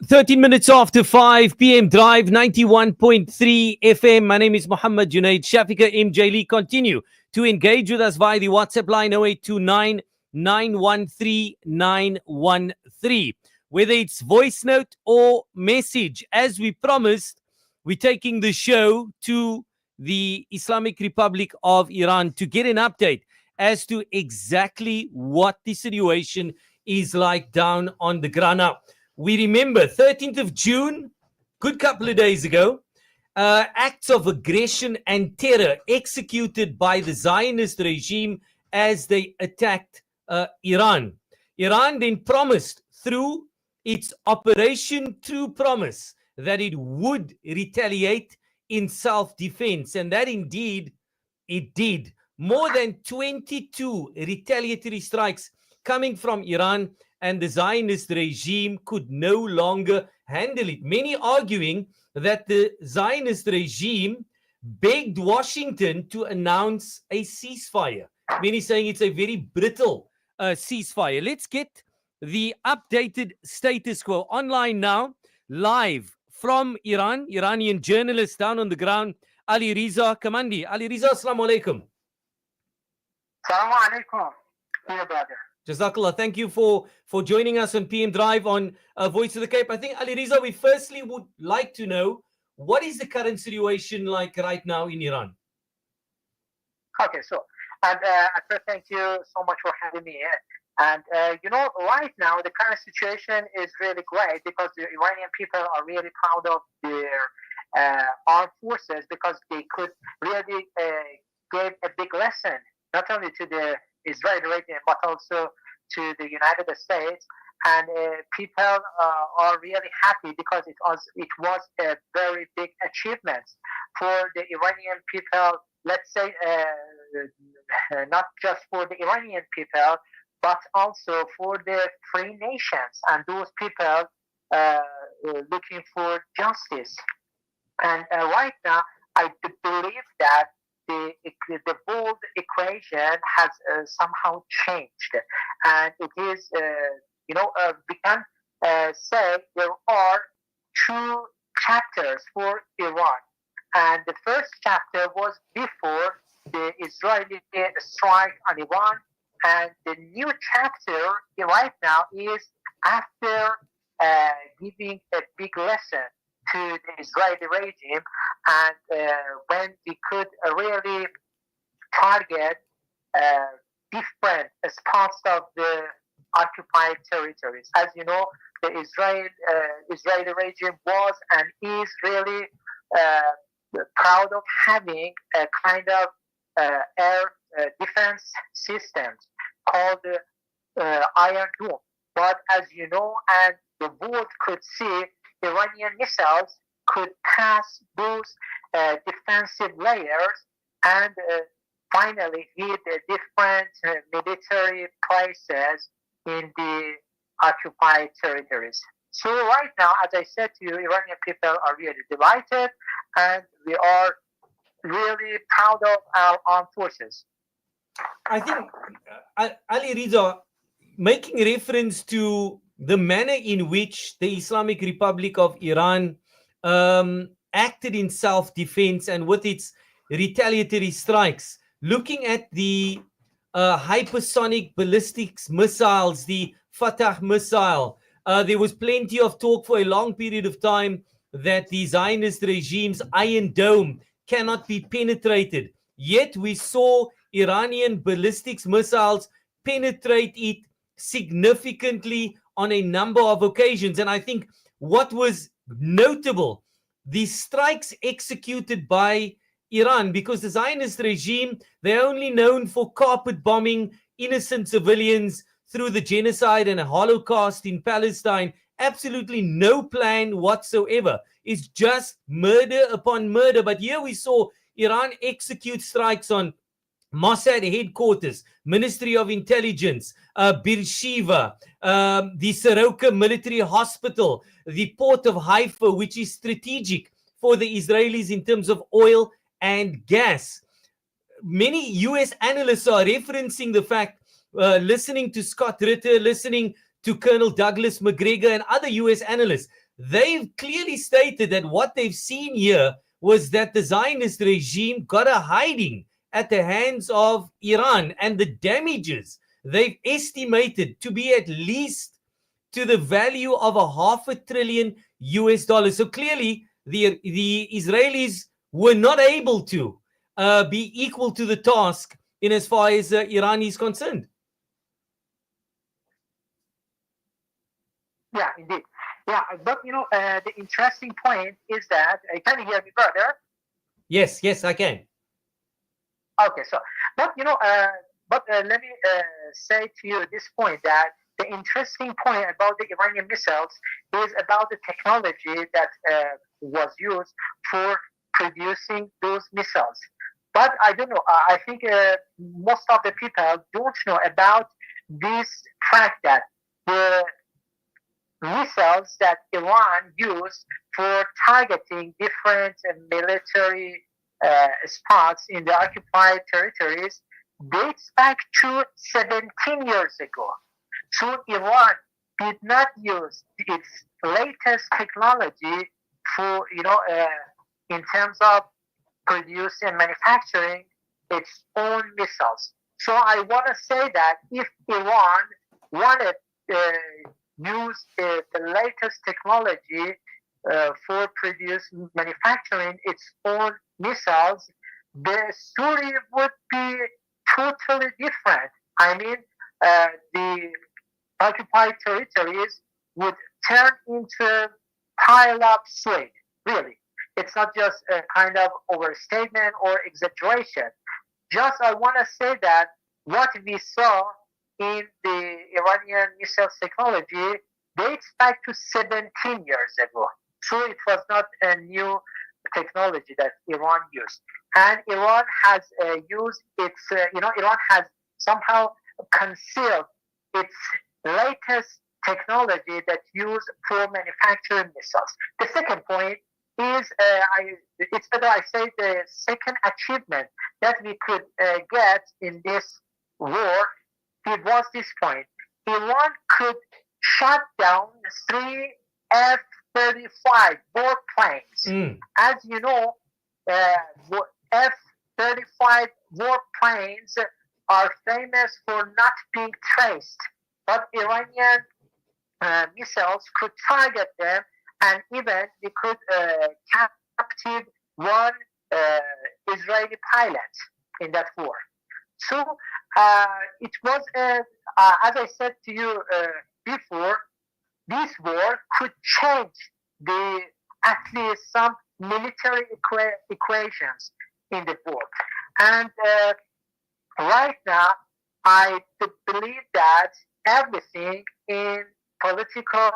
13 minutes after 5 p.m. Drive 91.3 FM. My name is Muhammad Junaid. Shafika MJ Lee. Continue to engage with us via the WhatsApp line 0829 913 913. Whether it's voice note or message, as we promised, we're taking the show to the Islamic Republic of Iran to get an update as to exactly what the situation is like down on the ground. Now, we remember 13th of June, good couple of days ago, acts of aggression and terror executed by the Zionist regime as they attacked Iran. Iran then promised through its Operation True Promise that it would retaliate in self-defense, and that indeed it did. More than 22 retaliatory strikes coming from Iran, and the Zionist regime could no longer handle it. Many arguing that the Zionist regime begged Washington to announce a ceasefire. Many saying it's a very brittle ceasefire. Let's get the updated status quo online now, live from Iran. Iranian journalist down on the ground, Ali Riza Kamandi. Ali Riza, assalamu alaikum. Assalamu alaikum, dear brother. Jazakallah. Thank you for joining us on PM Drive on Voice of the Cape. I think, Ali Riza, we firstly would like to know, what is the current situation like right now in Iran? Okay, so, and first, thank you so much for having me here. And, right now, the current situation is really great because the Iranian people are really proud of their armed forces because they could really give a big lesson, not only to the Israeli regime, but also to the United States. And people are really happy because it was a very big achievement for the Iranian people, let's say, not just for the Iranian people, but also for the free nations and those people looking for justice. And right now, I believe that the world equation has somehow changed, and it is, we can say there are two chapters for Iran, and the first chapter was before the Israeli strike on Iran, and the new chapter right now is after giving a big lesson to the Israeli regime, and when we could really target different spots of the occupied territories. As you know, the Israeli regime was and is really proud of having a kind of air defense systems called Iron Dome. But as you know, and the world could see, Iranian missiles could pass those defensive layers and finally hit different military places in the occupied territories. So right now, as I said to you, Iranian people are really delighted, and we are really proud of our armed forces. I think, Ali Riza, making reference to the manner in which the Islamic Republic of Iran acted in self-defense and with its retaliatory strikes, looking at the hypersonic ballistics missiles, the Fatah missile, there was plenty of talk for a long period of time that the Zionist regime's Iron Dome cannot be penetrated. Yet we saw Iranian ballistics missiles penetrate it significantly on a number of occasions. And I think what was notable, the strikes executed by Iran, because the Zionist regime, they're only known for carpet bombing innocent civilians through the genocide and a Holocaust in Palestine. Absolutely no plan whatsoever. It's just murder upon murder. But here we saw Iran execute strikes on Mossad headquarters, Ministry of Intelligence, Beersheba, the Soroka military hospital, the port of Haifa, which is strategic for the Israelis in terms of oil and gas. Many US analysts are referencing the fact, listening to Scott Ritter, listening to Colonel Douglas Macgregor and other US analysts, they've clearly stated that what they've seen here was that the Zionist regime got a hiding at the hands of Iran, and the damages they've estimated to be at least to the value of $500 billion US. So clearly, the Israelis were not able to be equal to the task in as far as Iran is concerned. Yeah, indeed. Yeah, but the interesting point is that can you hear me, brother? Yes, I can. Okay, so but let me say to you at this point that the interesting point about the Iranian missiles is about the technology that was used for producing those missiles. But I don't know. I think most of the people don't know about this fact that the missiles that Iran used for targeting different military spots in the occupied territories dates back to 17 years ago. So Iran did not use its latest technology for, in terms of producing and manufacturing its own missiles. So I want to say that if Iran wanted to use the latest technology for manufacturing its own missiles, the story would be totally different. I mean, the occupied territories would turn into pile of slate, really. It's not just a kind of overstatement or exaggeration. Just I want to say that what we saw in the Iranian missiles technology dates back to 17 years ago. So it was not a new technology that Iran used. And Iran has used its, Iran has somehow concealed its latest technology that used for manufacturing missiles. The second point is, it's better I say the second achievement that we could get in this war, it was this point. Iran could shut down 3 F-35 warplanes. As you know, F-35 warplanes are famous for not being traced, but Iranian missiles could target them, and even they could captive one Israeli pilot in that war. So it was, as I said to you before, this war could change at least some military equations in the war. And right now, I believe that everything in political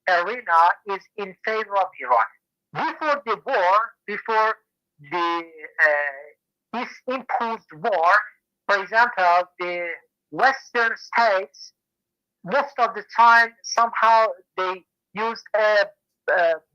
arena is in favor of Iran. Before the war, before this imposed war, for example, the Western states, most of the time, somehow they used a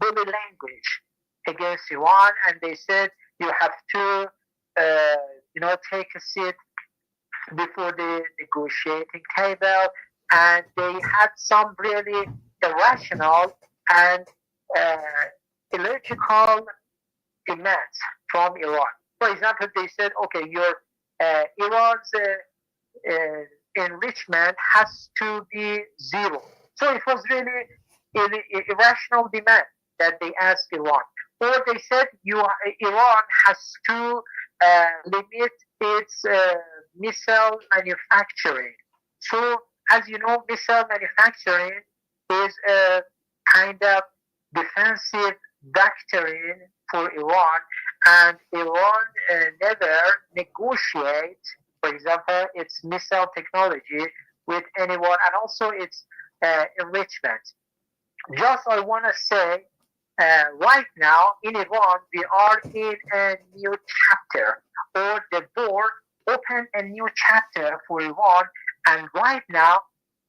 bully language against Iran, and they said you have to, take a seat before the negotiating table, and they had some really irrational and illogical demands from Iran. For example, they said, okay, Iran's enrichment has to be zero. So it was really irrational demand that they asked Iran. Or they said Iran has to limit its missile manufacturing. So, as you know, missile manufacturing is a kind of defensive doctrine for Iran, and Iran never negotiates, for example, its missile technology with anyone, and also its enrichment. Just I want to say, right now in Iran, we are in a new chapter, or the war opened a new chapter for Iran, and right now,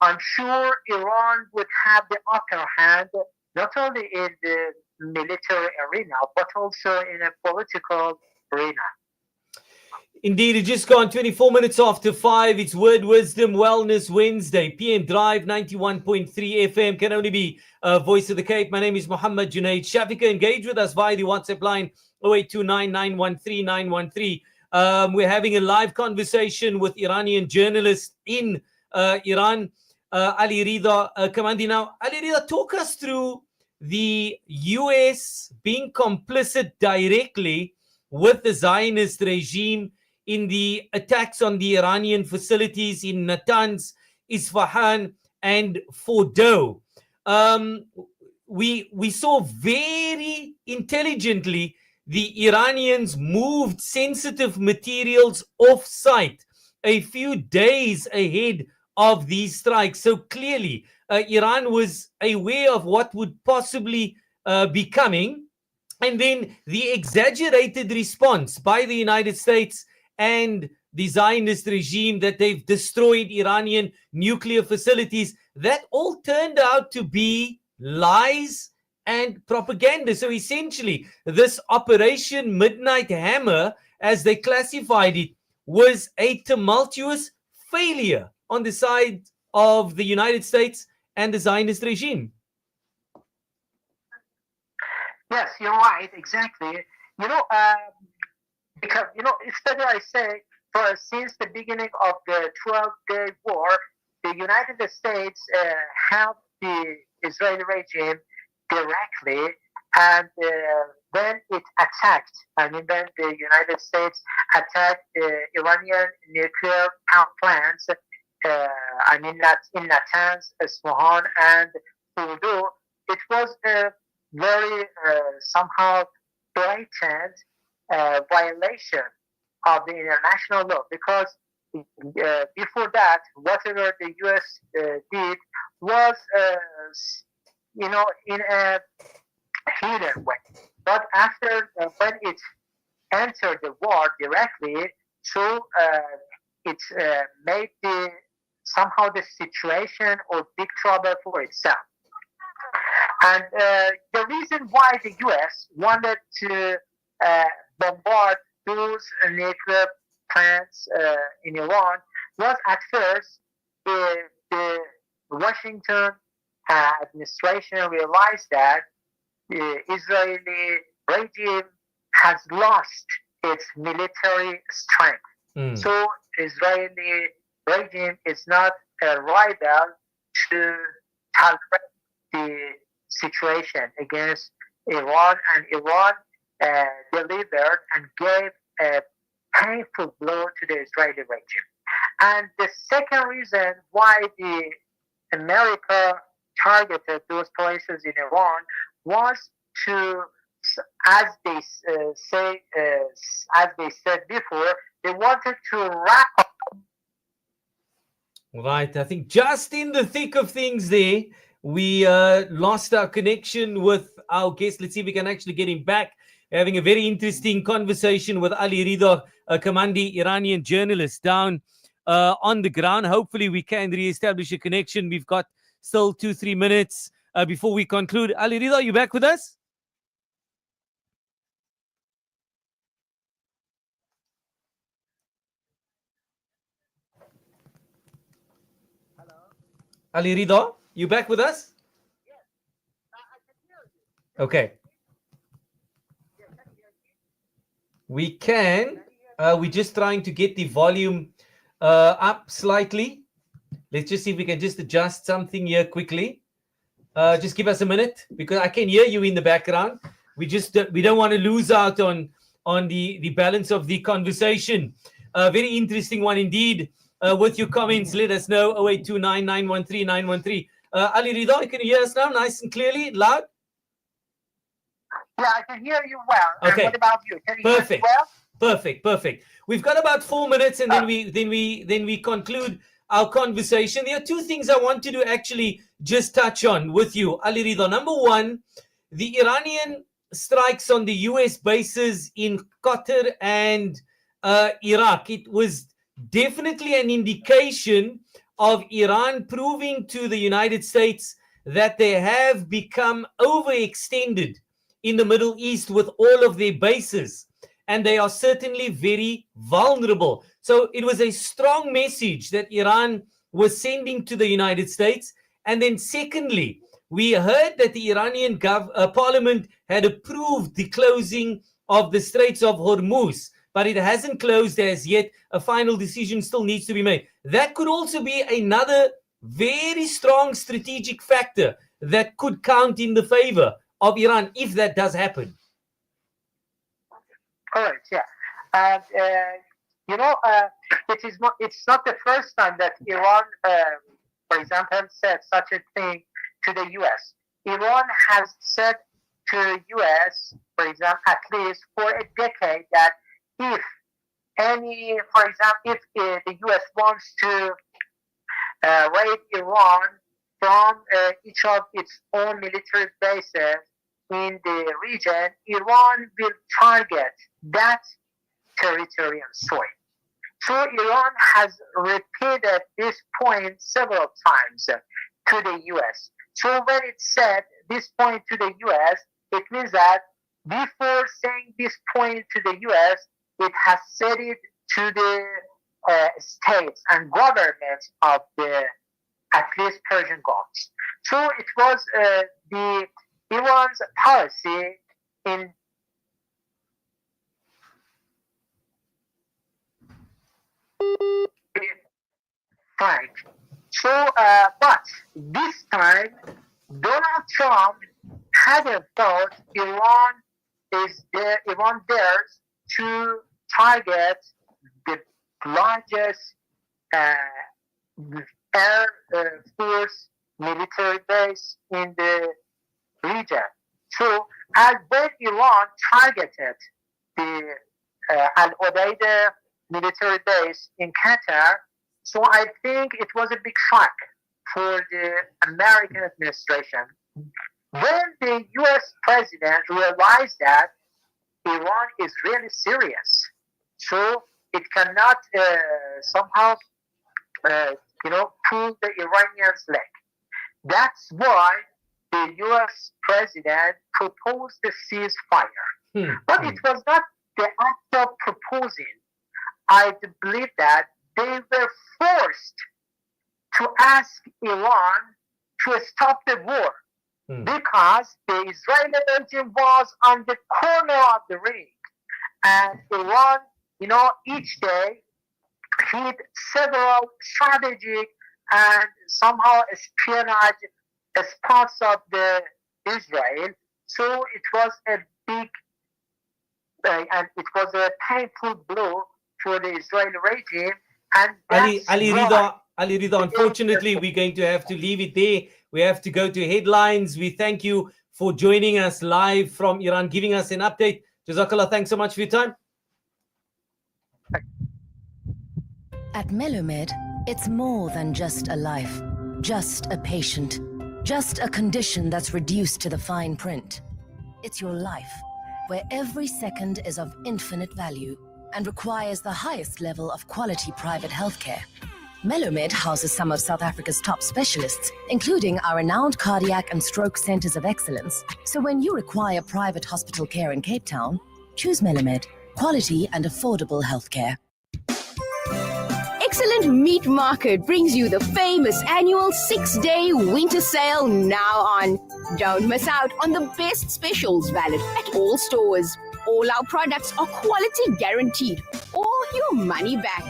I'm sure Iran would have the upper hand, not only in the military arena, but also in a political arena. Indeed, it just gone 24 minutes after 5. It's Word Wisdom Wellness Wednesday. PM Drive 91.3 FM can only be Voice of the Cape. My name is Muhammad Junaid Shafika. Engage with us via the WhatsApp line 0829 913 913. We're having a live conversation with Iranian journalist in Iran, Ali Rida Kamandi. Now, Ali Rida, talk us through the US being complicit directly with the Zionist regime in the attacks on the Iranian facilities in Natanz, Isfahan, and Fordow. We saw very intelligently the Iranians moved sensitive materials off-site a few days ahead of these strikes. So clearly, Iran was aware of what would possibly be coming. And then the exaggerated response by the United States and the Zionist regime that they've destroyed Iranian nuclear facilities, that all turned out to be lies and propaganda. So essentially, this Operation Midnight Hammer, as they classified it, was a tumultuous failure on the side of the United States and the Zionist regime. Yes, you're right, exactly. Because, it's better I say, since the beginning of the 12-day war, the United States helped the Israeli regime directly, and when it attacked, when the United States attacked the Iranian nuclear power plants, in Natanz, Isfahan, and Fordow, it was a very somehow blatant violation of the international law, because before that, whatever the U.S. did was, in a hidden way. But after, when it entered the war directly, so it made somehow the situation or big trouble for itself. And the reason why the U.S. wanted to bombard those nuclear plants in Iran was, at first, the Washington administration realized that the Israeli regime has lost its military strength. So Israeli regime is not a rival to tolerate the situation against Iran, and Iran delivered and gave a painful blow to the Israeli regime. And the second reason why America targeted those places in Iran was to, as they said before, they wanted to wrap up. Right, I think just in the thick of things there, we lost our connection with our guest. Let's see if we can actually get him back. Having a very interesting conversation with Ali Rida Kamandi, Iranian journalist down on the ground. Hopefully we can re-establish a connection. We've got still 2-3 minutes before we conclude. Ali Rida, are you back with us? Hello. Ali Rida, you back with us? Yes, I can hear you. Okay. We can. We're just trying to get the volume up slightly. Let's just see if we can just adjust something here quickly. Just give us a minute, because I can hear you in the background. We don't want to lose out on the balance of the conversation. Very interesting one indeed. With your comments, let us know. 0829 913 913. Ali Rida, can you hear us now nice and clearly, loud? Yeah, I can hear you well. Okay. And what about you? Can you Perfect. hear me well? Perfect. We've got about 4 minutes, and then we conclude our conversation. There are two things I wanted to actually just touch on with you, Ali Rida. Number one, the Iranian strikes on the US bases in Qatar and Iraq. It was definitely an indication of Iran proving to the United States that they have become overextended in the Middle East with all of their bases. and they are certainly very vulnerable. So it was a strong message that Iran was sending to the United States. And then secondly, we heard that the Iranian parliament had approved the closing of the Straits of Hormuz, but it hasn't closed as yet. A final decision still needs to be made. That could also be another very strong strategic factor that could count in the favor of Iran if that does happen. Correct, yeah. And, it's not the first time that Iran, for example, said such a thing to the U.S. Iran has said to the U.S., for example, at least for a decade, that if the U.S. wants to raid Iran from each of its own military bases in the region, Iran will target that territory and soil. So Iran has repeated this point several times to the U.S. So when it said this point to the U.S., it means that before saying this point to the U.S., it has said it to the states and governments of the, at least, Persian Gulf. So it was Iran's policy in Frank. So, but this time, Donald Trump hadn't thought Iran dares to target the largest air force military base in the region. So, as when Iran targeted the Al Udeida military base in Qatar, so I think it was a big shock for the American administration. When the U.S. president realized that Iran is really serious, so it cannot somehow, pull the Iranians' leg. That's why the U.S. president proposed the ceasefire. But it was not the act of proposing. I believe that they were forced to ask Iran to stop the war because the Israeli regime was on the corner of the ring. And Iran, each day hit several strategic and somehow espionage spots of the Israel. So it was a big and it was a painful blow for the Israeli regime. And Ali Rida, unfortunately, we're going to have to leave it there. We have to go to headlines. We thank you for joining us live from Iran, giving us an update. Jazakallah, thanks so much for your time. At Melomed, it's more than just a life, just a patient, just a condition that's reduced to the fine print. It's your life, where every second is of infinite value and requires the highest level of quality private healthcare. Melomed houses some of South Africa's top specialists, including our renowned cardiac and stroke centers of excellence. So when you require private hospital care in Cape Town, choose Melomed, quality and affordable healthcare. Excellent Meat Market brings you the famous annual 6-day winter sale now on. Don't miss out on the best specials valid at all stores. All our products are quality guaranteed or your money back.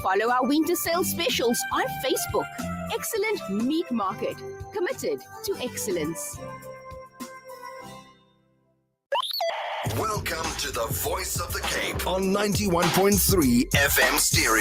Follow our winter sale specials on Facebook. Excellent Meat Market, committed to excellence. Welcome to the Voice of the Cape on 91.3 FM Stereo.